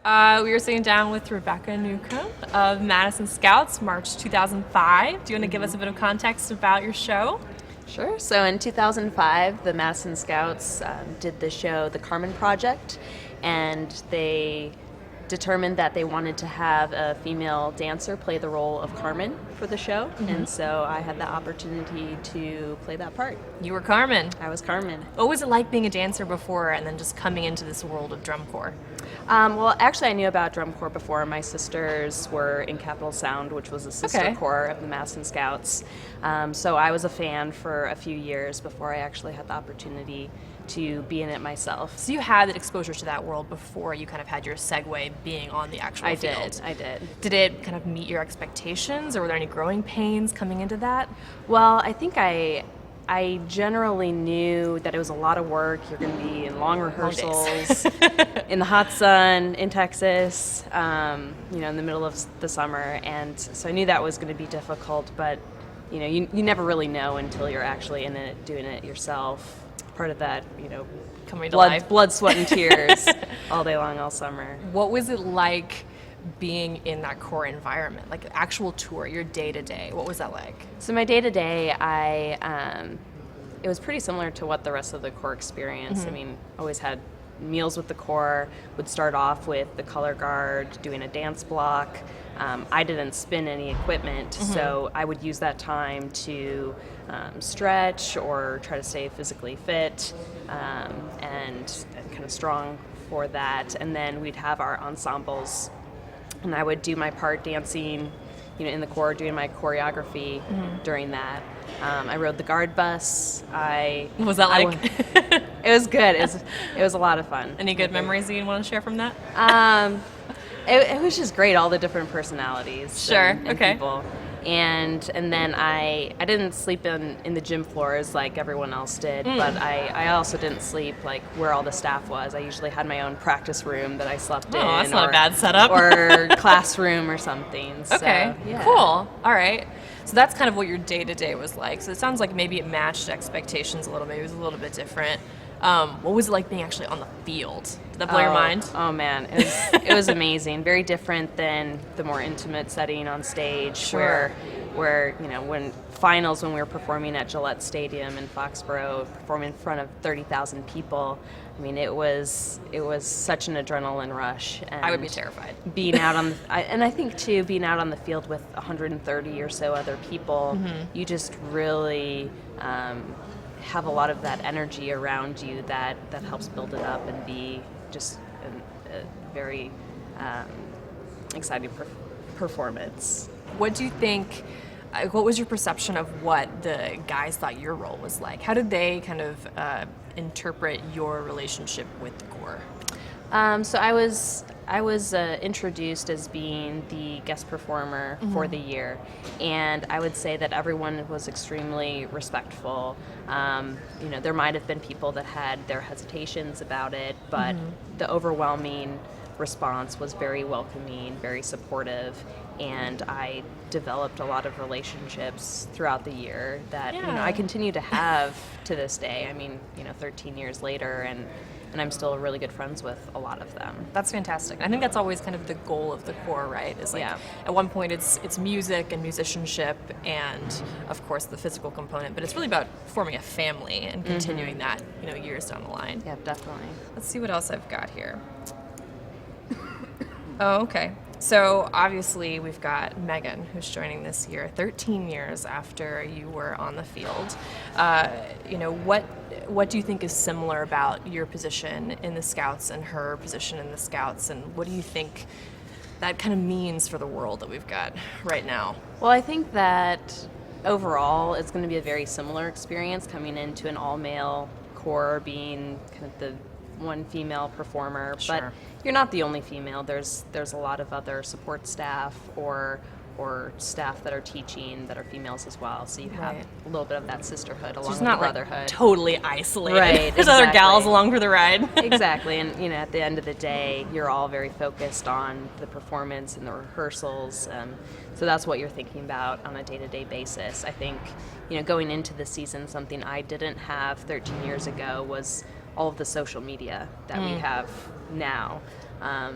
We were sitting down with Rebecca Newcomb of Madison Scouts, March 2005. Do you want to give us a bit of context about your show? Sure. So in 2005, the Madison Scouts did the show The Carmen Project, and they determined that they wanted to have a female dancer play the role of Carmen for the show, and so I had the opportunity to play that part. You were Carmen. I was Carmen. What was it like being a dancer before and then just coming into this world of drum corps? Well, actually, I knew about drum corps before. My sisters were in Capital Sound, which was a sister corps of the Madison Scouts. So I was a fan for a few years before I actually had the opportunity to be in it myself. So you had that exposure to that world before you kind of had your segue being on the actual field. I did. Did it kind of meet your expectations, or were there any growing pains coming into that? Well, I think I generally knew that it was a lot of work. You're going to be in long rehearsals, in the hot sun, in Texas, in the middle of the summer. And so I knew that was going to be difficult, but you never really know until you're actually in it, doing it yourself. Part of that, coming to life. Blood, sweat, and tears all day long, all summer. What was it like being in that corps environment, like the actual tour, your day-to-day? What was that like? So my day-to-day, it was pretty similar to what the rest of the corps experienced. I mean, always had meals with the corps, would start off with the color guard, doing a dance block. I didn't spin any equipment, so I would use that time to stretch or try to stay physically fit and kind of strong for that. And then we'd have our ensembles, and I would do my part dancing, in the corps, doing my choreography during that. I rode the guard bus. What was that like? It was good. It was a lot of fun. Any good memories that you want to share from that? It was just great, all the different personalities. Sure. And people. And then I didn't sleep in the gym floors like everyone else did, but I also didn't sleep like where all the staff was. I usually had my own practice room that I slept in. Oh, that's not a bad setup. Or classroom or something. Okay, so, yeah. Cool. All right. So that's kind of what your day-to-day was like. So it sounds like maybe it matched expectations a little bit. It was a little bit different. What was it like being actually on the field? Did that blow your mind? Oh man, it was amazing. Very different than the more intimate setting on stage. Sure. Where when we were performing at Gillette Stadium in Foxborough, performing in front of 30,000 people. I mean, it was such an adrenaline rush. And I would be terrified. Being out and I think too, being out on the field with 130 or so other people, you just really have a lot of that energy around you that helps build it up and be just a very exciting performance. What do you think, what was your perception of what the guys thought your role was like? How did they kind of interpret your relationship with the corps? So I was introduced as being the guest performer for the year, and I would say that everyone was extremely respectful. There might have been people that had their hesitations about it, but the overwhelming response was very welcoming, very supportive, and I developed a lot of relationships throughout the year that I continue to have to this day. I mean, 13 years later, and I'm still really good friends with a lot of them. That's fantastic. I think that's always kind of the goal of the corps, right? Is like at one point it's music and musicianship and of course the physical component, but it's really about forming a family and continuing that, years down the line. Yeah, definitely. Let's see what else I've got here. Oh, okay. So obviously we've got Megan, who's joining this year, 13 years after you were on the field. What do you think is similar about your position in the Scouts and her position in the Scouts, and what do you think that kind of means for the world that we've got right now? Well, I think that overall it's going to be a very similar experience coming into an all-male corps, being kind of the one female performer, but you're not the only female. There's a lot of other support staff or staff that are teaching that are females as well. So you have a little bit of that sisterhood along with the brotherhood. Like totally isolated. Right. There's other gals along for the ride. Exactly. And at the end of the day, you're all very focused on the performance and the rehearsals. So that's what you're thinking about on a day-to-day basis. I think, going into the season, something I didn't have 13 years ago was all of the social media that we have now.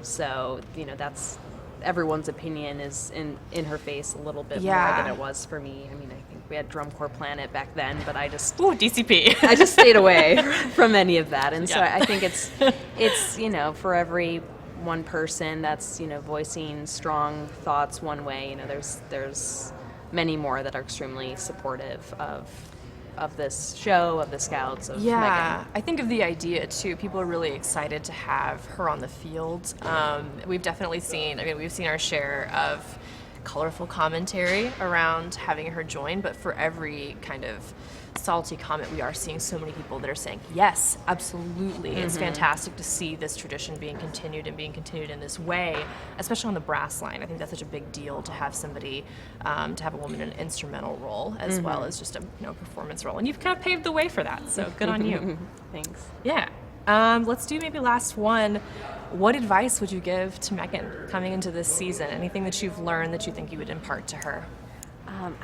So, that's everyone's opinion is in her face a little bit more Yeah. than it was for me. I mean, I think we had Drum Corps Planet back then, but I just Ooh, DCP. I just stayed away from any of that. And so Yeah. I think it's for every one person that's, voicing strong thoughts one way, there's many more that are extremely supportive of this show, of the Scouts, of Yeah, Megan. I think of the idea too. People are really excited to have her on the field. We've definitely seen, we've seen our share of colorful commentary around having her join, but for every kind of salty comment, we are seeing so many people that are saying, yes, absolutely. It's fantastic to see this tradition being continued in this way, especially on the brass line. I think that's such a big deal to have somebody, to have a woman in an instrumental role as well as just a performance role. And you've kind of paved the way for that, so good on you. Thanks. Yeah. Let's do maybe last one. What advice would you give to Megan coming into this season? Anything that you've learned that you think you would impart to her?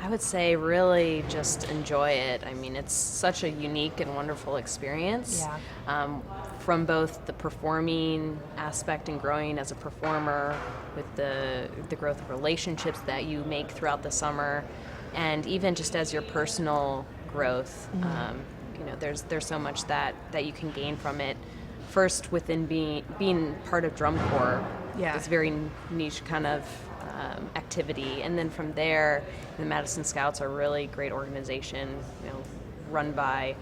I would say really just enjoy it. I mean, it's such a unique and wonderful experience. Yeah. From both the performing aspect and growing as a performer, with the growth of relationships that you make throughout the summer, and even just as your personal growth. There's so much that you can gain from it. First, within being part of Drum Corps, Yeah. it's very niche kind of activity, and then from there, the Madison Scouts are a really great organization, run by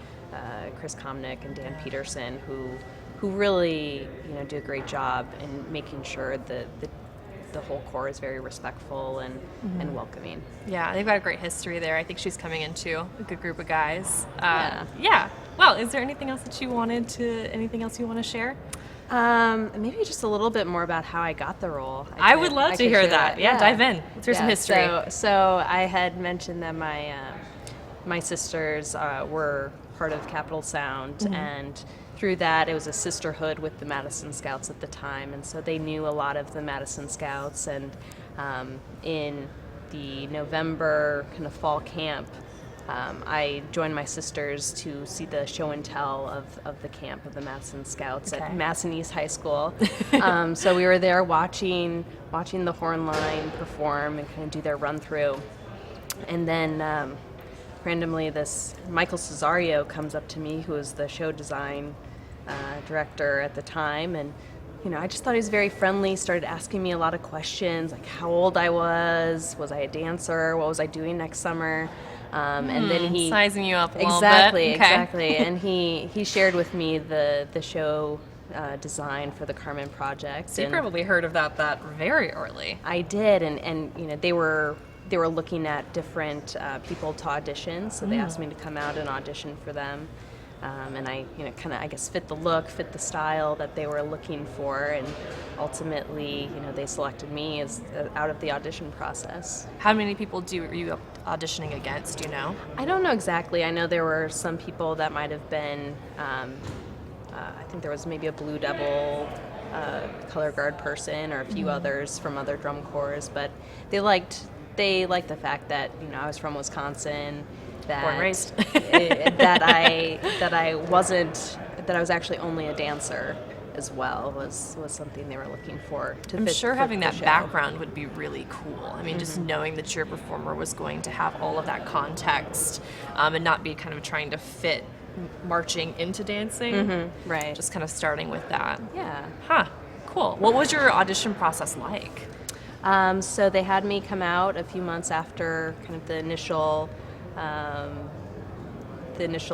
Chris Komnick and Dan Peterson, who really do a great job in making sure that the whole Corps is very respectful and welcoming. Yeah, they've got a great history there. I think she's coming into a good group of guys. Yeah. Well, is there anything else that you want to share? Maybe just a little bit more about how I got the role. I would love I to could hear share that. Yeah, dive in. Let's hear some history. So I had mentioned that my sisters were part of Capital Sound, and through that it was a sisterhood with the Madison Scouts at the time, and so they knew a lot of the Madison Scouts. And in the November kind of fall camp, I joined my sisters to see the show and tell of the camp of the Madison Scouts at Madison East High School. So we were there watching the horn line perform and kind of do their run through. And then randomly this Michael Cesario comes up to me, who was the show design director at the time, and I just thought he was very friendly, started asking me a lot of questions, like how old I was I a dancer, what was I doing next summer. And then he sizing you up a little exactly, bit. Okay. Exactly. And he shared with me the show design for the Carmen Project. So you probably heard of that very early. I did, and they were looking at different people to audition, so they asked me to come out and audition for them. And I, kind of, I guess, fit the look, fit the style that they were looking for, and ultimately, they selected me as out of the audition process. How many people were you auditioning against? Do you know? I don't know exactly. I know there were some people that might have been. I think there was maybe a Blue Devil color guard person, or a few others from other drum corps, but they liked the fact that I was from Wisconsin. Born and raised. that I was actually only a dancer as well was something they were looking for. I'm sure having that background would be really cool. I mean, just knowing that your performer was going to have all of that context and not be kind of trying to fit marching into dancing. Right. Just kind of starting with that. Yeah. Huh. Cool. What was your audition process like? So they had me come out a few months after kind of the initial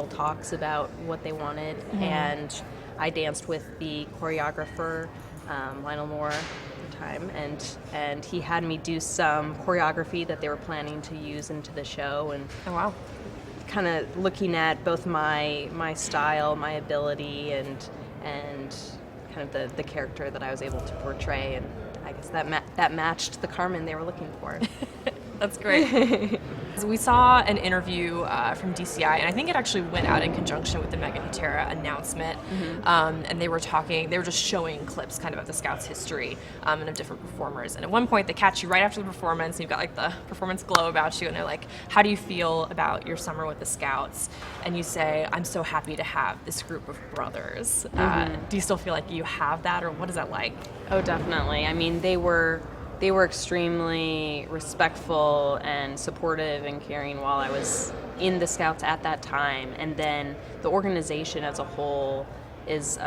talks about what they wanted, and I danced with the choreographer, Lionel Moore, at the time, and he had me do some choreography that they were planning to use into the show, and Oh, wow. kind of looking at both my style, my ability, and kind of the character that I was able to portray, and I guess that matched the Carmen they were looking for. That's great. We saw an interview from DCI, and I think it actually went out in conjunction with the Mega Terra announcement. And they were just showing clips kind of the Scouts' history and of different performers. And at one point, they catch you right after the performance, and you've got like the performance glow about you, and they're like, "How do you feel about your summer with the Scouts?" And you say, "I'm so happy to have this group of brothers." Do you still feel like you have that, or what is that like? Oh, definitely. I mean, they were extremely respectful and supportive and caring while I was in the Scouts at that time. And then the organization as a whole is,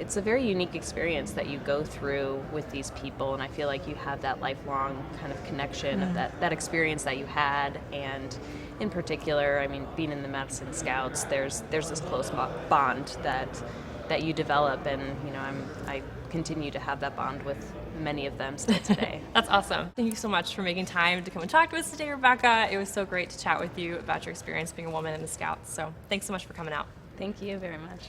it's a very unique experience that you go through with these people. And I feel like you have that lifelong kind of connection of that experience that you had. And in particular, I mean, being in the Madison Scouts, there's this close bond that you develop. And, I continue to have that bond with many of them still today. That's awesome. Thank you so much for making time to come and talk to us today, Rebecca. It was so great to chat with you about your experience being a woman in the Scouts. So thanks so much for coming out. Thank you very much.